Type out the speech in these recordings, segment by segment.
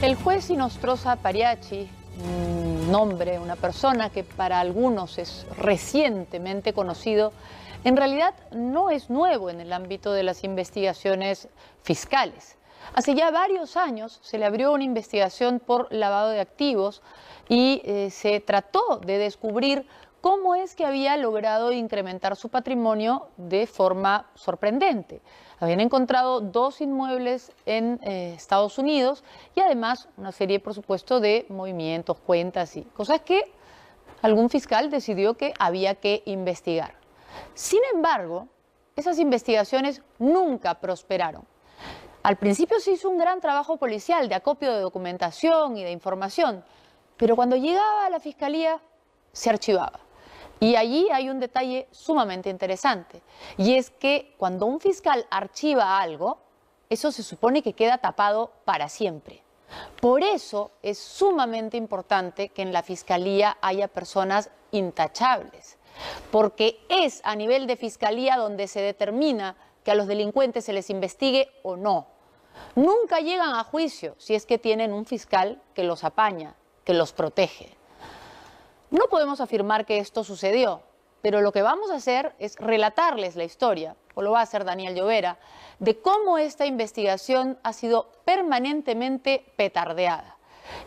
El juez Inostroza Pariachi, un nombre, una persona que para algunos es recientemente conocido, en realidad no es nuevo en el ámbito de las investigaciones fiscales. Hace ya varios años se le abrió una investigación por lavado de activos y se trató de descubrir cómo es que había logrado incrementar su patrimonio de forma sorprendente. Habían encontrado 2 inmuebles en Estados Unidos y además una serie, por supuesto, de movimientos, cuentas y cosas que algún fiscal decidió que había que investigar. Sin embargo, esas investigaciones nunca prosperaron. Al principio se hizo un gran trabajo policial de acopio de documentación y de información, pero cuando llegaba a la fiscalía se archivaba. Y allí hay un detalle sumamente interesante, y es que cuando un fiscal archiva algo, eso se supone que queda tapado para siempre. Por eso es sumamente importante que en la fiscalía haya personas intachables, porque es a nivel de fiscalía donde se determina que a los delincuentes se les investigue o no. Nunca llegan a juicio si es que tienen un fiscal que los apaña, que los protege. No podemos afirmar que esto sucedió, pero lo que vamos a hacer es relatarles la historia, o lo va a hacer Daniel Llovera, de cómo esta investigación ha sido permanentemente petardeada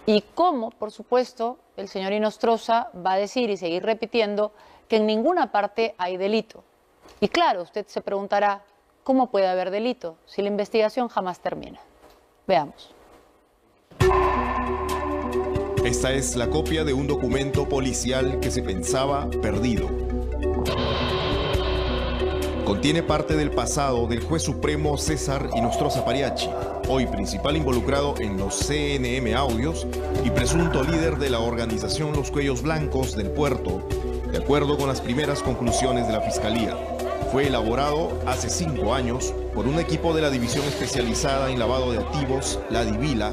y cómo, por supuesto, el señor Inostroza va a decir y seguir repitiendo que en ninguna parte hay delito. Y claro, usted se preguntará, ¿cómo puede haber delito si la investigación jamás termina? Veamos. Esta es la copia de un documento policial que se pensaba perdido. Contiene parte del pasado del juez supremo César Inostroza Pariachi, hoy principal involucrado en los CNM Audios y presunto líder de la organización Los Cuellos Blancos del Puerto, de acuerdo con las primeras conclusiones de la Fiscalía. Fue elaborado hace 5 años por un equipo de la División Especializada en Lavado de Activos, la DIVILA,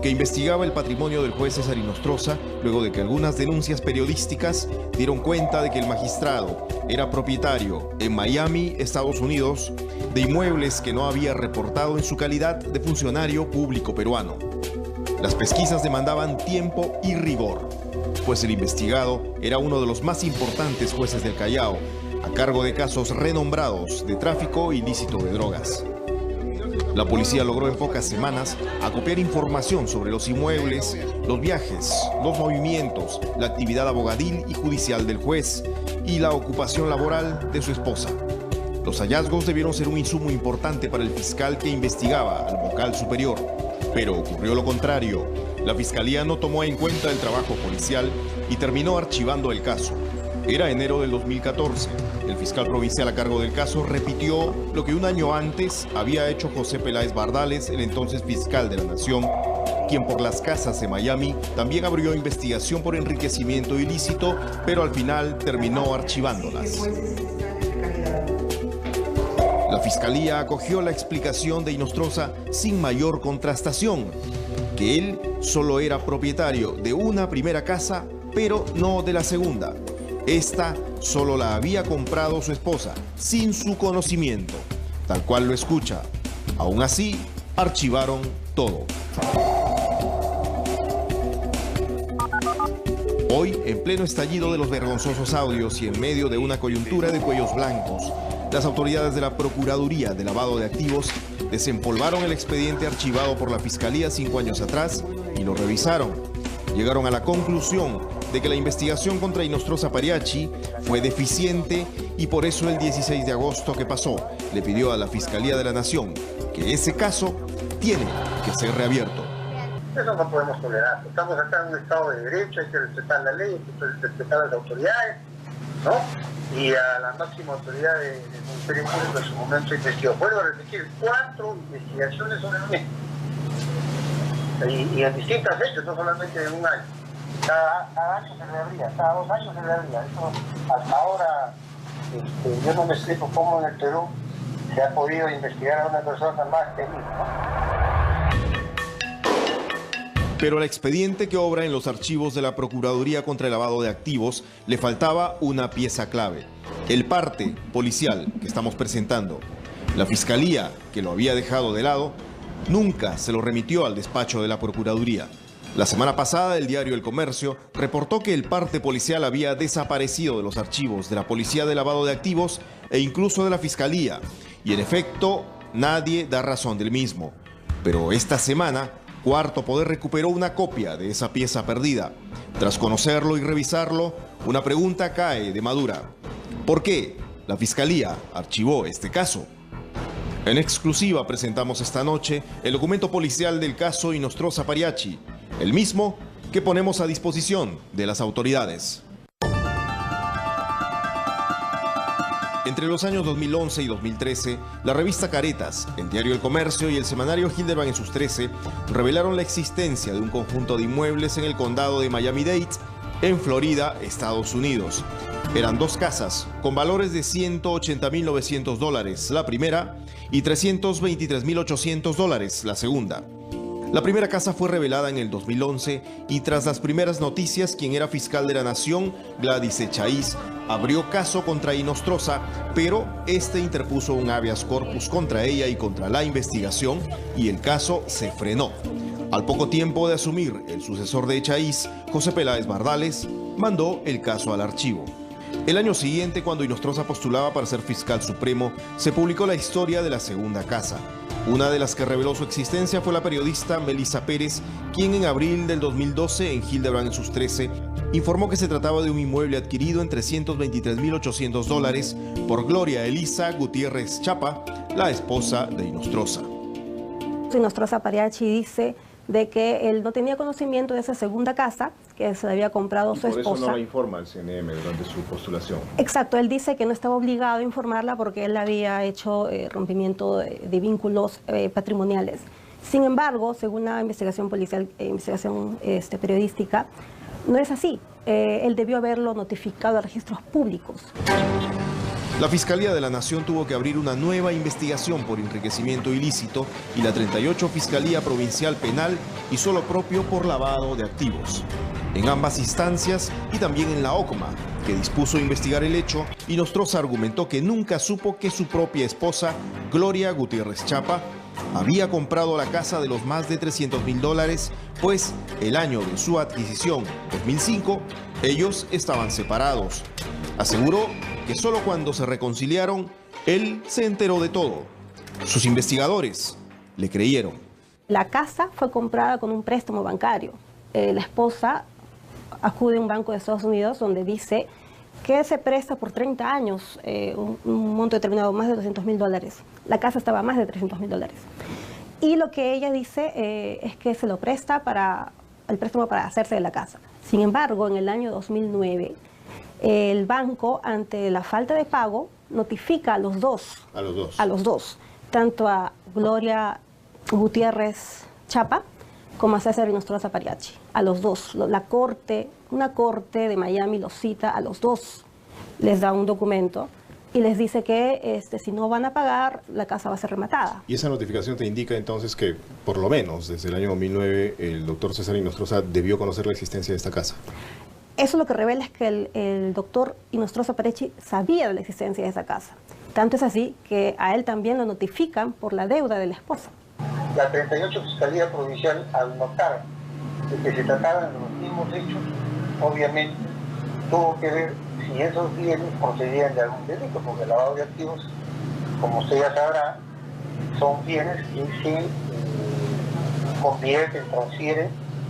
que investigaba el patrimonio del juez César Inostroza luego de que algunas denuncias periodísticas dieron cuenta de que el magistrado era propietario en Miami, Estados Unidos, de inmuebles que no había reportado en su calidad de funcionario público peruano. Las pesquisas demandaban tiempo y rigor, pues el investigado era uno de los más importantes jueces del Callao, a cargo de casos renombrados de tráfico ilícito de drogas. La policía logró en pocas semanas acopiar información sobre los inmuebles, los viajes, los movimientos, la actividad abogadil y judicial del juez y la ocupación laboral de su esposa. Los hallazgos debieron ser un insumo importante para el fiscal que investigaba al vocal superior, pero ocurrió lo contrario. La fiscalía no tomó en cuenta el trabajo policial y terminó archivando el caso. Era enero del 2014. El fiscal provincial a cargo del caso repitió lo que un año antes había hecho José Peláez Bardales, el entonces fiscal de la Nación, quien por las casas de Miami también abrió investigación por enriquecimiento ilícito, pero al final terminó archivándolas. La fiscalía acogió la explicación de Inostroza sin mayor contrastación, que él solo era propietario de una primera casa, pero no de la segunda. Esta solo la había comprado su esposa, sin su conocimiento, tal cual lo escucha. Aún así, archivaron todo. Hoy, en pleno estallido de los vergonzosos audios y en medio de una coyuntura de cuellos blancos, las autoridades de la Procuraduría de Lavado de Activos desempolvaron el expediente archivado por la Fiscalía 5 años atrás y lo revisaron. Llegaron a la conclusión de que la investigación contra Inostroza Pariachi fue deficiente y por eso el 16 de agosto que pasó le pidió a la Fiscalía de la Nación que ese caso tiene que ser reabierto. Eso no podemos tolerar. Estamos acá en un Estado de Derecho, hay que respetar la ley, hay que respetar a las autoridades, ¿no? Y a la máxima autoridad del Ministerio Público en su momento investigó. Vuelvo a repetir, 4 investigaciones sobre el mismo. Y en distintas fechas, no solamente en un año. Cada año se reabría, cada 2 años se reabría. Eso hasta ahora, yo no me explico cómo en el Perú se ha podido investigar a una persona más temida, ¿no? Pero al expediente que obra en los archivos de la Procuraduría contra el Lavado de Activos le faltaba una pieza clave, el parte policial que estamos presentando. La Fiscalía, que lo había dejado de lado, nunca se lo remitió al despacho de la Procuraduría. La semana pasada, el diario El Comercio reportó que el parte policial había desaparecido de los archivos de la Policía de Lavado de Activos e incluso de la Fiscalía. Y en efecto, nadie da razón del mismo. Pero esta semana, Cuarto Poder recuperó una copia de esa pieza perdida. Tras conocerlo y revisarlo, una pregunta cae de madura. ¿Por qué la Fiscalía archivó este caso? En exclusiva presentamos esta noche el documento policial del caso Inostroza Pariachi, el mismo que ponemos a disposición de las autoridades. Entre los años 2011 y 2013, la revista Caretas, el diario El Comercio y el semanario Hildebrand en sus 13 revelaron la existencia de un conjunto de inmuebles en el condado de Miami-Dade, en Florida, Estados Unidos. Eran dos casas con valores de $180.900 la primera y $323.800 la segunda. La primera casa fue revelada en el 2011 y tras las primeras noticias, quien era fiscal de la Nación, Gladys Echaíz, abrió caso contra Inostroza, pero este interpuso un habeas corpus contra ella y contra la investigación y el caso se frenó. Al poco tiempo de asumir, el sucesor de Echaíz, José Peláez Bardales, mandó el caso al archivo. El año siguiente, cuando Inostroza postulaba para ser fiscal supremo, se publicó la historia de la segunda casa. Una de las que reveló su existencia fue la periodista Melissa Pérez, quien en abril del 2012, en Hildebrand en sus 13, informó que se trataba de un inmueble adquirido en $323.800 por Gloria Elisa Gutiérrez Chapa, la esposa de Inostroza. Inostroza Pariachi dice de que él no tenía conocimiento de esa segunda casa que se había comprado su esposa. Por eso no la informa al CNM durante su postulación. Exacto, él dice que no estaba obligado a informarla porque él había hecho rompimiento de vínculos patrimoniales. Sin embargo, según la investigación policial, periodística, no es así. Él debió haberlo notificado a registros públicos. La Fiscalía de la Nación tuvo que abrir una nueva investigación por enriquecimiento ilícito y la 38 Fiscalía Provincial Penal hizo lo propio por lavado de activos. En ambas instancias y también en la OCMA, que dispuso investigar el hecho, Inostroza argumentó que nunca supo que su propia esposa, Gloria Gutiérrez Chapa, había comprado la casa de los más de $300.000, pues el año de su adquisición, 2005, ellos estaban separados. Aseguró que solo cuando se reconciliaron, él se enteró de todo. Sus investigadores le creyeron. La casa fue comprada con un préstamo bancario. La esposa acude a un banco de Estados Unidos donde dice que se presta por 30 años un monto determinado, más de $200.000. La casa estaba a más de $300.000. Y lo que ella dice es que se lo presta para el préstamo para hacerse de la casa. Sin embargo, en el año 2009, el banco, ante la falta de pago, notifica a los dos, tanto a Gloria Gutiérrez Chapa como a César Inostroza Pariachi, a los dos. Una corte de Miami los cita a los dos, les da un documento y les dice que si no van a pagar, la casa va a ser rematada. Y esa notificación te indica entonces que, por lo menos desde el año 2009, el doctor César Inostroza debió conocer la existencia de esta casa. Eso lo que revela es que el doctor Inostroza Pariachi sabía de la existencia de esa casa. Tanto es así que a él también lo notifican por la deuda de la esposa. La 38 Fiscalía Provincial, al notar de que se trataban de los mismos hechos, obviamente tuvo que ver si esos bienes procedían de algún delito, porque el lavado de activos, como usted ya sabrá, son bienes que se convierten, transfieren,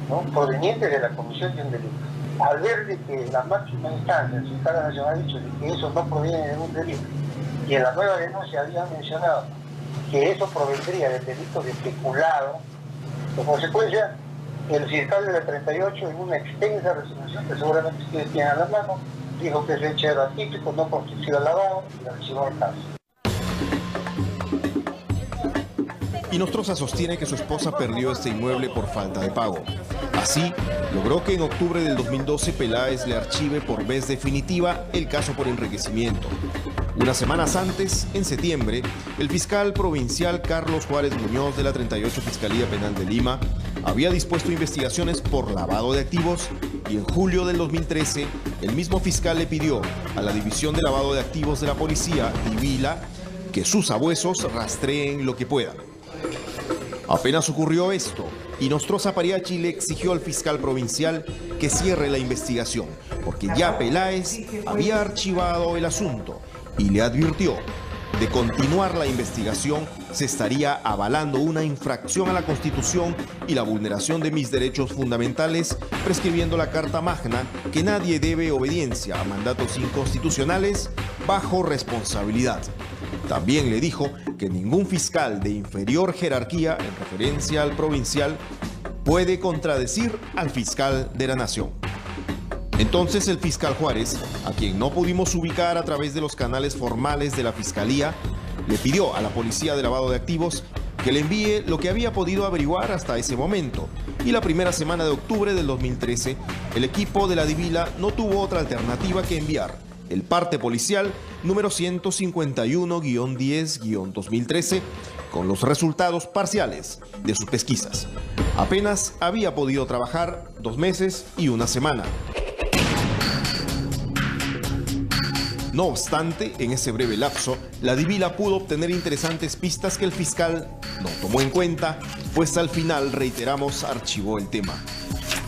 ¿no?, provenientes de la comisión de un delito. Al ver de que la máxima instancia, el fiscal nacional ha dicho de que eso no proviene de un delito, y en la nueva denuncia había mencionado que eso provendría del delito de peculado, en consecuencia, el fiscal de la 38, en una extensa resolución que seguramente ustedes tienen a la mano, dijo que es hecho era atípico, no constituía lavado, y archivó el caso. Inostroza sostiene que su esposa perdió este inmueble por falta de pago. Así, logró que en octubre del 2012 Peláez le archive por vez definitiva el caso por enriquecimiento. Unas semanas antes, en septiembre, el fiscal provincial Carlos Juárez Muñoz de la 38 Fiscalía Penal de Lima había dispuesto investigaciones por lavado de activos y en julio del 2013 el mismo fiscal le pidió a la División de Lavado de Activos de la Policía, Divila, que sus abuesos rastreen lo que puedan. Apenas ocurrió esto, Inostroza Pariachi le exigió al fiscal provincial que cierre la investigación, porque ya Peláez había archivado el asunto y le advirtió: de continuar la investigación se estaría avalando una infracción a la Constitución y la vulneración de mis derechos fundamentales, prescribiendo la Carta Magna que nadie debe obediencia a mandatos inconstitucionales bajo responsabilidad. También le dijo que ningún fiscal de inferior jerarquía, en referencia al provincial, puede contradecir al fiscal de la nación. Entonces el fiscal Juárez, a quien no pudimos ubicar a través de los canales formales de la Fiscalía, le pidió a la Policía de Lavado de Activos que le envíe lo que había podido averiguar hasta ese momento. Y la primera semana de octubre del 2013, el equipo de la Divila no tuvo otra alternativa que enviar el parte policial número 151-10-2013 con los resultados parciales de sus pesquisas. Apenas había podido trabajar 2 meses y 1 semana. No obstante, en ese breve lapso, la Divila pudo obtener interesantes pistas que el fiscal no tomó en cuenta, pues al final, reiteramos, archivó el tema.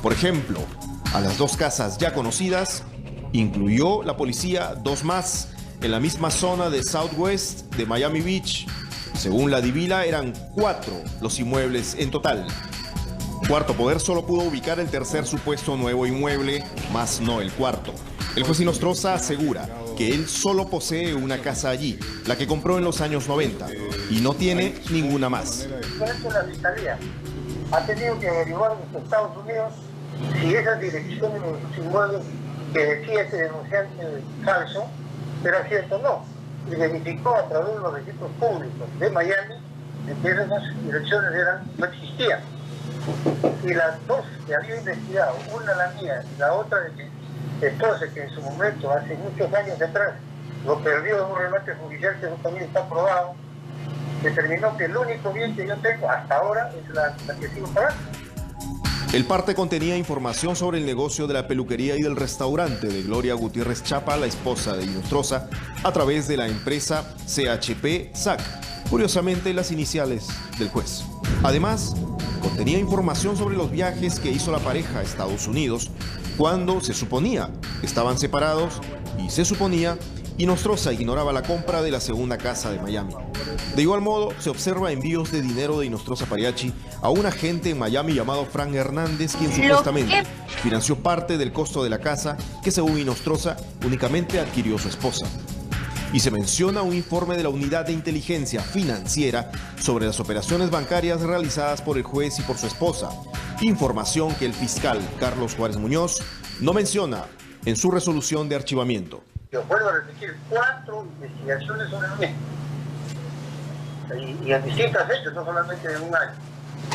Por ejemplo, a las 2 casas ya conocidas, incluyó la policía 2 más en la misma zona de Southwest de Miami Beach. Según la Divila, eran 4 los inmuebles en total. Cuarto Poder solo pudo ubicar el tercer supuesto nuevo inmueble, más no el cuarto. El juez Inostroza asegura que él solo posee una casa allí, la que compró en los años 90, y no tiene ninguna más. Por eso la Fiscalía ha tenido que averiguar en los Estados Unidos si esas direcciones de los inmuebles que decía ese denunciante falso era cierto o no. Y verificó a través de los registros públicos de Miami que esas direcciones no existían. Y las 2 que había investigado, una la mía y la otra de mi esposa, que en su momento, hace muchos años atrás, lo perdió en un remate judicial, que eso también está probado, determinó que el único bien que yo tengo hasta ahora es la que sigo pagando. El parte contenía información sobre el negocio de la peluquería y del restaurante de Gloria Gutiérrez Chapa, la esposa de Inostroza, a través de la empresa CHP-SAC, curiosamente las iniciales del juez. Además, contenía información sobre los viajes que hizo la pareja a Estados Unidos cuando se suponía estaban separados y se suponía Inostroza ignoraba la compra de la segunda casa de Miami. De igual modo, se observa envíos de dinero de Inostroza Pariachi a un agente en Miami llamado Frank Hernández, quien supuestamente financió parte del costo de la casa que, según Inostroza, únicamente adquirió su esposa. Y se menciona un informe de la Unidad de Inteligencia Financiera sobre las operaciones bancarias realizadas por el juez y por su esposa, información que el fiscal Carlos Juárez Muñoz no menciona en su resolución de archivamiento. Yo vuelvo a repetir, 4 investigaciones sobre lo mismo. Y en distintas fechas, no solamente en un año.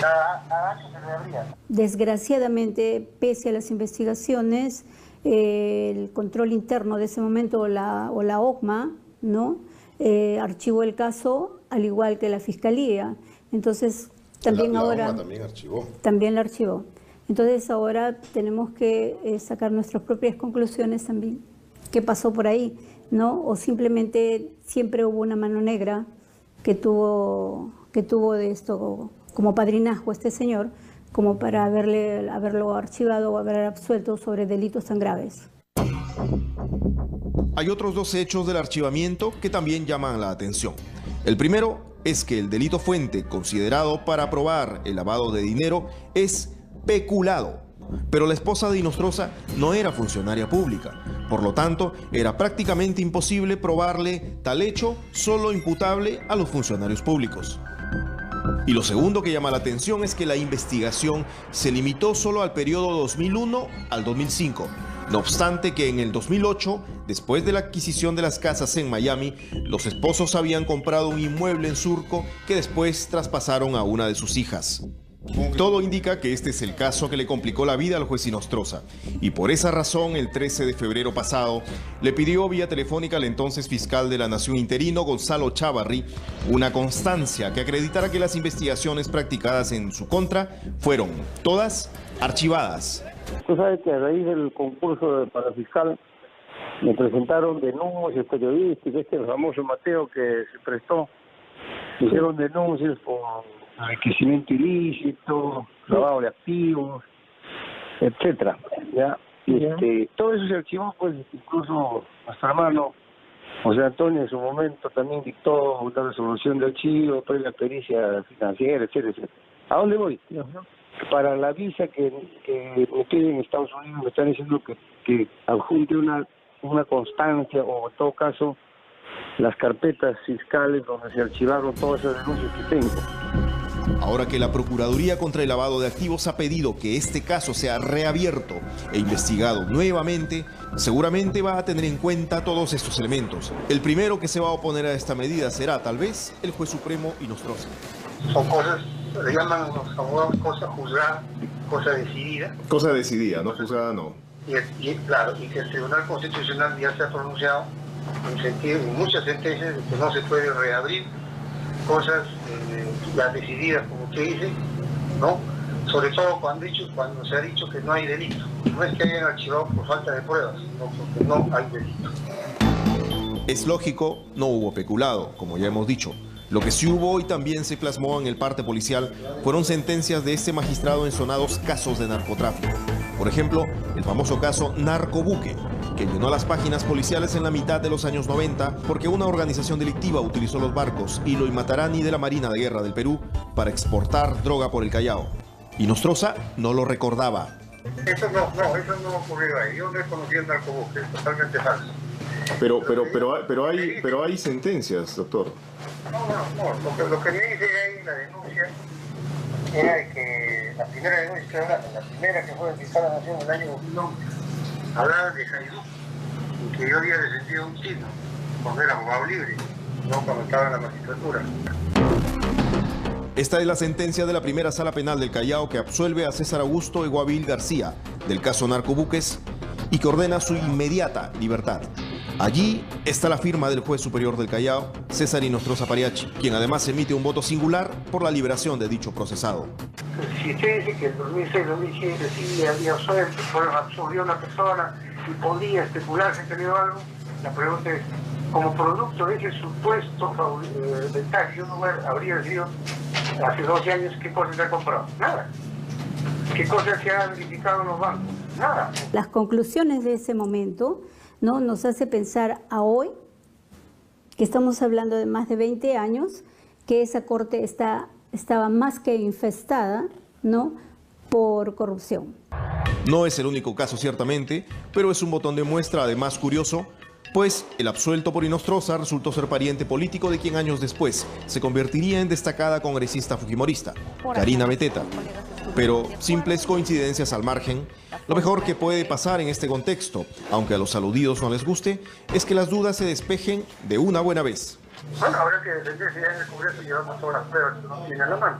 Cada año se reabría. Desgraciadamente, pese a las investigaciones, el control interno de ese momento, o la OCMA, ¿no? Archivó el caso, al igual que la Fiscalía. Entonces, también la ahora... OCMA también archivó. También la archivó. Entonces, ahora tenemos que sacar nuestras propias conclusiones también. ¿Qué pasó por ahí? ¿No? O simplemente siempre hubo una mano negra que tuvo de esto como padrinazgo este señor, como para haberlo archivado o haber absuelto sobre delitos tan graves. Hay otros 2 hechos del archivamiento que también llaman la atención. El primero es que el delito fuente considerado para probar el lavado de dinero es peculado, pero la esposa de Inostroza no era funcionaria pública. Por lo tanto, era prácticamente imposible probarle tal hecho, solo imputable a los funcionarios públicos. Y lo segundo que llama la atención es que la investigación se limitó solo al periodo 2001 al 2005. No obstante que en el 2008, después de la adquisición de las casas en Miami, los esposos habían comprado un inmueble en Surco que después traspasaron a una de sus hijas. Todo indica que este es el caso que le complicó la vida al juez Inostroza, y por esa razón el 13 de febrero pasado le pidió vía telefónica al entonces fiscal de la Nación interino, Gonzalo Chávarri, una constancia que acreditara que las investigaciones practicadas en su contra fueron todas archivadas. Tú sabes que a raíz del concurso para fiscal me presentaron denuncias periodísticas, el famoso Mateo que se prestó, hicieron denuncias por enriquecimiento ilícito, lavado de activos, etcétera, ¿ya? Todo eso se archivó, pues incluso nuestro hermano José Antonio en su momento también dictó una resolución de archivo, previa pericia financiera, etcétera, etcétera. ¿A dónde voy? Para la visa que me piden en Estados Unidos, me están diciendo que adjunte una constancia, o en todo caso las carpetas fiscales donde se archivaron todas esas denuncias que tengo. Ahora que la Procuraduría contra el Lavado de Activos ha pedido que este caso sea reabierto e investigado nuevamente, seguramente va a tener en cuenta todos estos elementos. El primero que se va a oponer a esta medida será, tal vez, el juez supremo Inostroza. Son cosas, le llaman los abogados cosas juzgadas, cosa decidida. Cosa decidida, no juzgada, no. Claro, y que el Tribunal Constitucional ya se ha pronunciado en muchas sentencias de que no se puede reabrir cosas ya decididas, como usted dice, ¿no? Sobre todo cuando se ha dicho que no hay delito. No es que hayan archivado por falta de pruebas, sino porque no hay delito. Es lógico, no hubo peculado, como ya hemos dicho. Lo que sí hubo y también se plasmó en el parte policial fueron sentencias de este magistrado en sonados casos de narcotráfico. Por ejemplo, el famoso caso Narcobuque, que llenó las páginas policiales en la mitad de los años 90 porque una organización delictiva utilizó los barcos Hilo y Matarani de la Marina de Guerra del Perú para exportar droga por el Callao. Inostroza no lo recordaba. Eso no ocurrió ahí. Yo no he conocido el Narcobuque, es totalmente falso. Pero hay sentencias, doctor. No. Lo que me dice ahí la denuncia era de que la primera denuncia, la primera que fue del fiscal de la Nación en el año 2011, hablaba de Jaidú, y que yo había defendido un chino cuando era abogado libre, no cuando estaba en la magistratura. Esta es la sentencia de la primera sala penal del Callao que absuelve a César Augusto Eguavil García del caso Narcobuques y que ordena su inmediata libertad. Allí está la firma del juez superior del Callao, César Inostroza Pariachi, quien además emite un voto singular por la liberación de dicho procesado. Si usted dice que en 2006-2007 sí había suelto, absolvió a una persona y podía especularse que tenía algo, la pregunta es, como producto de ese supuesto ventaja, uno habría sido hace 12 años, ¿qué cosas se ha comprado? Nada. ¿Qué cosas se han verificado en los bancos? Nada. Las conclusiones de ese momento, ¿no?, nos hace pensar a hoy, que estamos hablando de más de 20 años, que esa corte estaba más que infestada, ¿no?, por corrupción. No es el único caso ciertamente, pero es un botón de muestra además curioso, pues el absuelto por Inostroza resultó ser pariente político de quien años después se convertiría en destacada congresista fujimorista, Karina Beteta. Pero simples coincidencias al margen, lo mejor que puede pasar en este contexto, aunque a los aludidos no les guste, es que las dudas se despejen de una buena vez. Bueno, habrá que defenderse ya en el Congreso, llevamos todas las pruebas que nos tienen a la mano.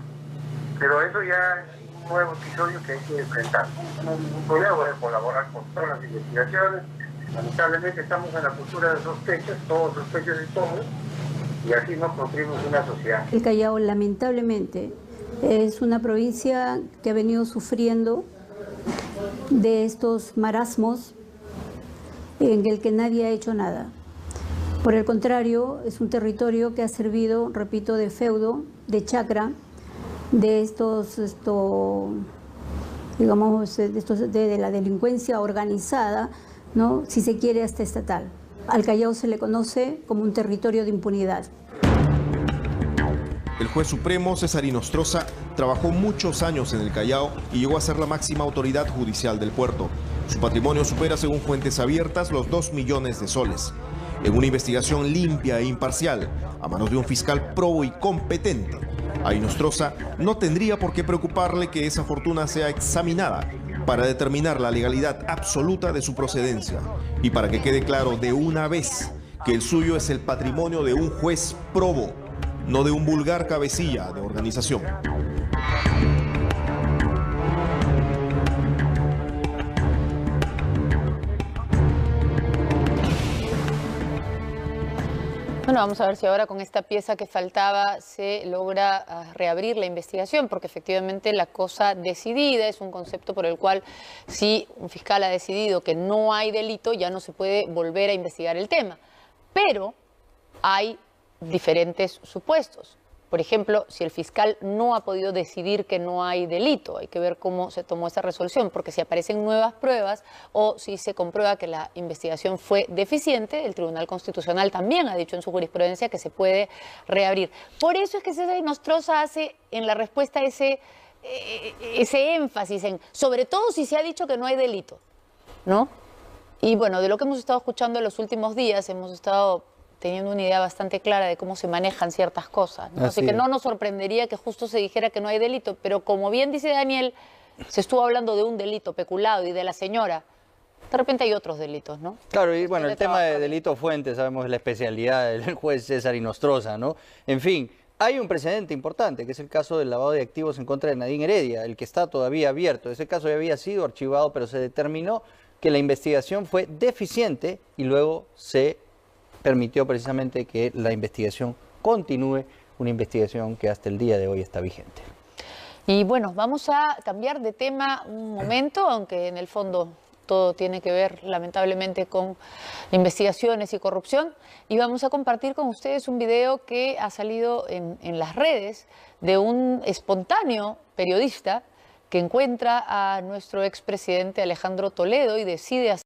Pero eso ya es un nuevo episodio que hay que enfrentar. No hay ningún problema, voy a colaborar con todas las investigaciones. Lamentablemente estamos en la cultura de sospechas, todos sospechan de todo, y así no construimos una sociedad. El Callao, lamentablemente, es una provincia que ha venido sufriendo de estos marasmos en el que nadie ha hecho nada. Por el contrario, es un territorio que ha servido, repito, de feudo, de chacra, de de la delincuencia organizada, ¿no?, si se quiere hasta estatal. Al Callao se le conoce como un territorio de impunidad. El juez supremo César Inostroza trabajó muchos años en el Callao y llegó a ser la máxima autoridad judicial del puerto. Su patrimonio supera, según fuentes abiertas, los 2 millones de soles. En una investigación limpia e imparcial, a manos de un fiscal probo y competente, a Inostroza no tendría por qué preocuparle que esa fortuna sea examinada para determinar la legalidad absoluta de su procedencia y para que quede claro de una vez que el suyo es el patrimonio de un juez probo, no de un vulgar cabecilla de organización. Bueno, vamos a ver si ahora con esta pieza que faltaba se logra reabrir la investigación, porque efectivamente la cosa decidida es un concepto por el cual si un fiscal ha decidido que no hay delito, ya no se puede volver a investigar el tema. Pero hay diferentes supuestos. por ejemplo, si el fiscal no ha podido decidir que no hay delito. Hay que ver cómo se tomó esa resolución, porque si aparecen nuevas pruebas o si se comprueba que la investigación fue deficiente, el Tribunal Constitucional también ha dicho en su jurisprudencia que se puede reabrir. Por eso es que César Inostroza hace en la respuesta ese énfasis en, sobre todo si se ha dicho que no hay delito, ¿no? Y bueno, de lo que hemos estado escuchando en los últimos días, hemos estado teniendo una idea bastante clara de cómo se manejan ciertas cosas, ¿no? Así que no nos sorprendería que justo se dijera que no hay delito, pero como bien dice Daniel, se estuvo hablando de un delito peculado y de la señora. De repente hay otros delitos, ¿no? Claro, y bueno, el tema de delito fuente, sabemos, es la especialidad del juez César Inostroza, ¿no? En fin, hay un precedente importante, que es el caso del lavado de activos en contra de Nadine Heredia, el que está todavía abierto. Ese caso ya había sido archivado, pero se determinó que la investigación fue deficiente y luego se permitió precisamente que la investigación continúe, una investigación que hasta el día de hoy está vigente. Y bueno, vamos a cambiar de tema un momento, aunque en el fondo todo tiene que ver lamentablemente con investigaciones y corrupción, y vamos a compartir con ustedes un video que ha salido en las redes de un espontáneo periodista que encuentra a nuestro expresidente Alejandro Toledo y decide hacer